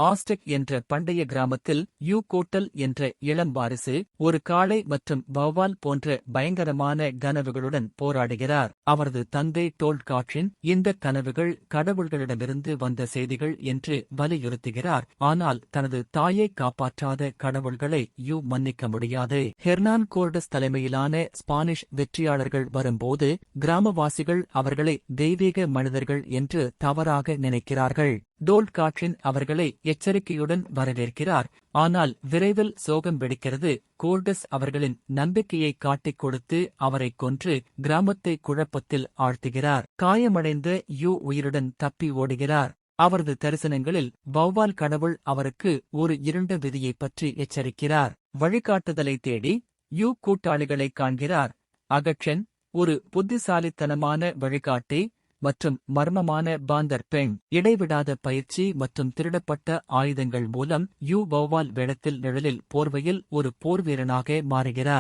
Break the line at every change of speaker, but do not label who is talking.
Aztec என்ற பண்டைய கிராமத்தில் யூ கோட்டல் என்ற இளம் வாரிசு ஒரு காளை மற்றும் வௌவால் போன்ற பயங்கரமான கனவுகளுடன் போராடுகிறார். அவரது தந்தை டோல்காட்ரின் இந்த கனவுகள் கடவுள்களிடமிருந்து வந்த செய்திகள் என்று வலியுறுத்துகிறார். ஆனால் தனது தாயை காப்பாற்றாத கடவுள்களை யூ மன்னிக்க முடியாது. ஹெர்னான் கோர்டஸ் தலைமையிலான ஸ்பானிஷ் வெற்றியாளர்கள் வரும்போது கிராமவாசிகள் அவர்களை தெய்வீக மனிதர்கள் என்று தவறாக நினைக்கிறார்கள். டோல்காட்ரின் அவர்களை எச்சரிக்கையுடன் வரவேற்கிறார். ஆனால் விரைவில் சோகம் வெடிக்கிறது. கோர்டஸ் அவர்களின் நம்பிக்கையை காட்டிக் கொடுத்து அவரை கொன்று கிராமத்தை குழப்பத்தில் ஆழ்த்துகிறார். காயமடைந்த யூ உயிருடன் தப்பி ஓடுகிறார். அவரது தரிசனங்களில் வௌவால் கடவுள் அவருக்கு ஒரு இருண்ட விதியைப் பற்றி எச்சரிக்கிறார். வழிகாட்டுதலை தேடி யூ கூட்டாளிகளைக் காண்கிறார். அகட்சன் ஒரு புத்திசாலித்தனமான வழிகாட்டி மற்றும் மர்மமான பாந்தர் பெண் இடைவிடாத பயிற்சி மற்றும் திருடப்பட்ட ஆயுதங்கள் மூலம் யூ வௌவால் வேடத்தில் நிழலில் போர்வையில் ஒரு போர்வீரனாக மாறுகிறார்.